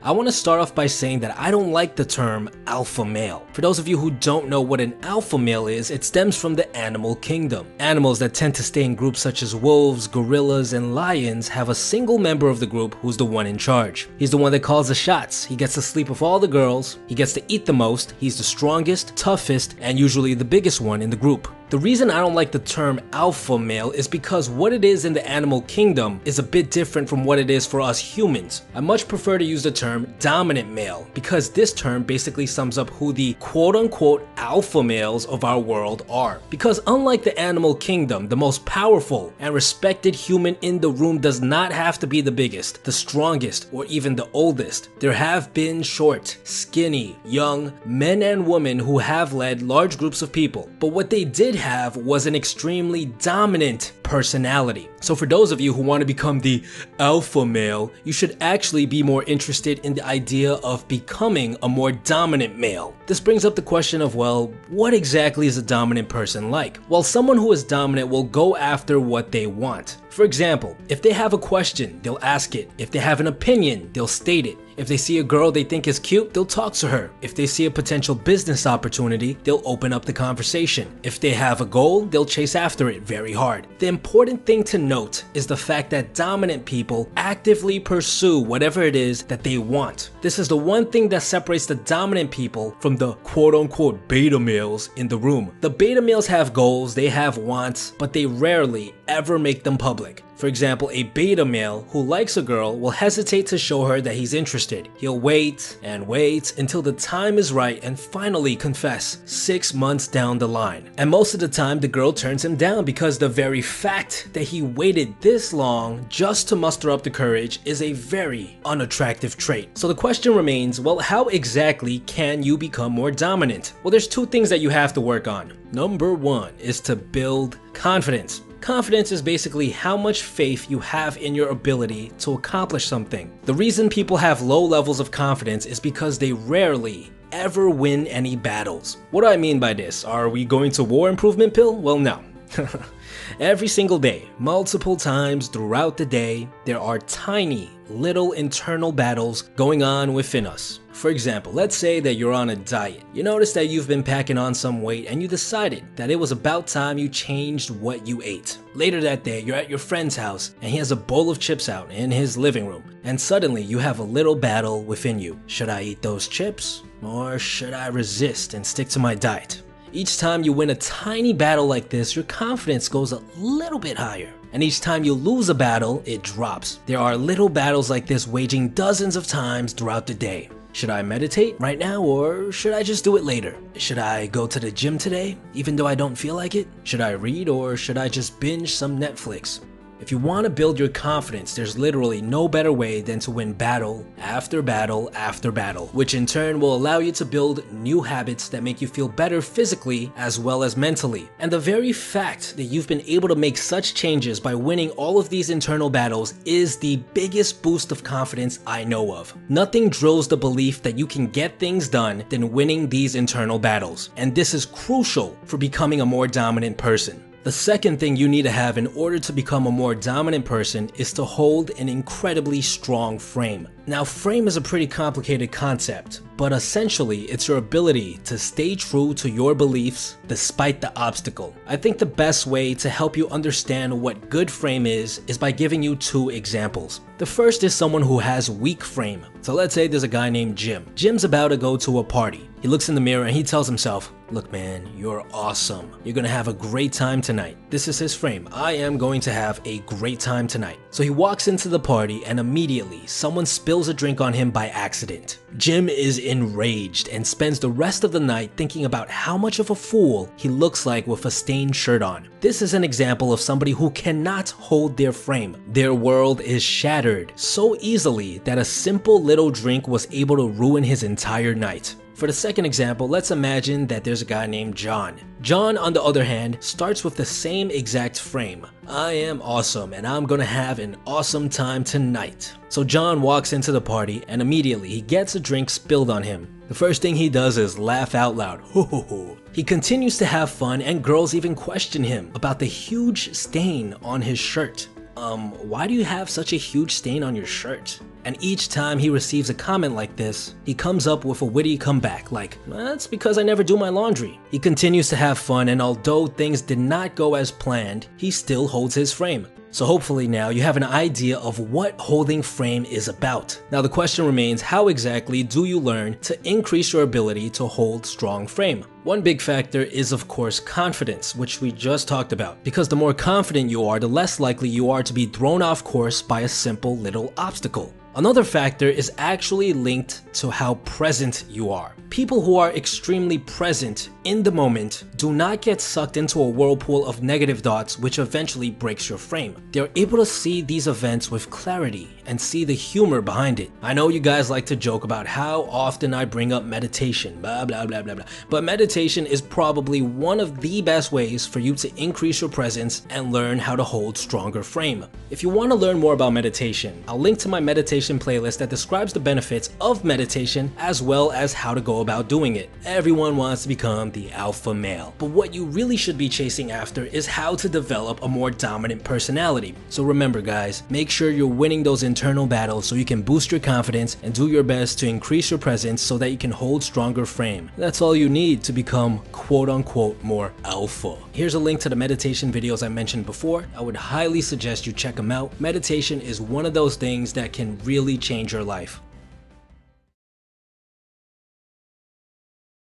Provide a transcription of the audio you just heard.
I want to start off by saying that I don't like the term alpha male. For those of you who don't know what an alpha male is, it stems from the animal kingdom. Animals that tend to stay in groups such as wolves, gorillas, and lions have a single member of the group who's the one in charge. He's the one that calls the shots. He gets to sleep with all the girls, he gets to eat the most, he's the strongest, toughest, and usually the biggest one in the group. The reason I don't like the term alpha male is because what it is in the animal kingdom is a bit different from what it is for us humans. I much prefer to use the term dominant male because this term basically sums up who the quote-unquote alpha males of our world are. Because unlike the animal kingdom, the most powerful and respected human in the room does not have to be the biggest, the strongest, or even the oldest. There have been short, skinny, young men and women who have led large groups of people, but what they did have was an extremely dominant personality. So for those of you who want to become the alpha male, you should actually be more interested in the idea of becoming a more dominant male. This brings up the question of, well, what exactly is a dominant person like? Well, someone who is dominant will go after what they want. For example, if they have a question, they'll ask it. If they have an opinion, they'll state it. If they see a girl they think is cute, they'll talk to her. If they see a potential business opportunity, they'll open up the conversation. If they have a goal, they'll chase after it very hard. The important thing to note is the fact that dominant people actively pursue whatever it is that they want. This is the one thing that separates the dominant people from the quote-unquote beta males in the room. The beta males have goals, they have wants, but they rarely ever make them public. For example, a beta male who likes a girl will hesitate to show her that he's interested. He'll wait and wait until the time is right and finally confess 6 months down the line. And most of the time the girl turns him down because the very fact that he waited this long just to muster up the courage is a very unattractive trait. So the question remains, well, how exactly can you become more dominant? Well, there's two things that you have to work on. Number one is to build confidence. Confidence is basically how much faith you have in your ability to accomplish something. The reason people have low levels of confidence is because they rarely ever win any battles. What do I mean by this? Are we going to war improvement pill? Well, no. Every single day, multiple times throughout the day, there are tiny little internal battles going on within us. For example, let's say that you're on a diet. You notice that you've been packing on some weight and you decided that it was about time you changed what you ate. Later that day, you're at your friend's house and he has a bowl of chips out in his living room. And suddenly you have a little battle within you. Should I eat those chips or should I resist and stick to my diet? Each time you win a tiny battle like this, your confidence goes a little bit higher. And each time you lose a battle, it drops. There are little battles like this waging dozens of times throughout the day. Should I meditate right now or should I just do it later? Should I go to the gym today, even though I don't feel like it? Should I read or should I just binge some Netflix? If you want to build your confidence, there's literally no better way than to win battle after battle after battle, which in turn will allow you to build new habits that make you feel better physically as well as mentally. And the very fact that you've been able to make such changes by winning all of these internal battles is the biggest boost of confidence I know of. Nothing drills the belief that you can get things done than winning these internal battles. And this is crucial for becoming a more dominant person. The second thing you need to have in order to become a more dominant person is to hold an incredibly strong frame. Now, frame is a pretty complicated concept, but essentially it's your ability to stay true to your beliefs despite the obstacle. I think the best way to help you understand what good frame is by giving you two examples. The first is someone who has weak frame. So let's say there's a guy named Jim. Jim's about to go to a party. He looks in the mirror and he tells himself, "Look man, you're awesome. You're gonna have a great time tonight." This is his frame. I am going to have a great time tonight. So he walks into the party and immediately someone spills a drink on him by accident. Jim is enraged and spends the rest of the night thinking about how much of a fool he looks like with a stained shirt on. This is an example of somebody who cannot hold their frame. Their world is shattered so easily that a simple little drink was able to ruin his entire night. For the second example, let's imagine that there's a guy named John. John, on the other hand, starts with the same exact frame. I am awesome and I'm gonna have an awesome time tonight. So John walks into the party and immediately he gets a drink spilled on him. The first thing he does is laugh out loud. Ho ho ho. He continues to have fun and girls even question him about the huge stain on his shirt. why do you have such a huge stain on your shirt? And each time he receives a comment like this, he comes up with a witty comeback like, that's because I never do my laundry. He continues to have fun, and although things did not go as planned, he still holds his frame. So hopefully now you have an idea of what holding frame is about. Now the question remains, how exactly do you learn to increase your ability to hold strong frame? One big factor is of course confidence, which we just talked about, because the more confident you are, the less likely you are to be thrown off course by a simple little obstacle. Another factor is actually linked to how present you are. People who are extremely present in the moment do not get sucked into a whirlpool of negative thoughts which eventually breaks your frame. They're able to see these events with clarity and see the humor behind it. I know you guys like to joke about how often I bring up meditation, blah blah blah blah blah, but meditation is probably one of the best ways for you to increase your presence and learn how to hold stronger frame. If you want to learn more about meditation, I'll link to my meditation playlist that describes the benefits of meditation as well as how to go about doing it. Everyone wants to become the alpha male, but what you really should be chasing after is how to develop a more dominant personality. So remember guys, make sure you're winning those internal battles so you can boost your confidence and do your best to increase your presence so that you can hold stronger frame. That's all you need to become quote unquote more alpha. Here's a link to the meditation videos I mentioned before. I would highly suggest you check them out. Meditation is one of those things that can really change your life.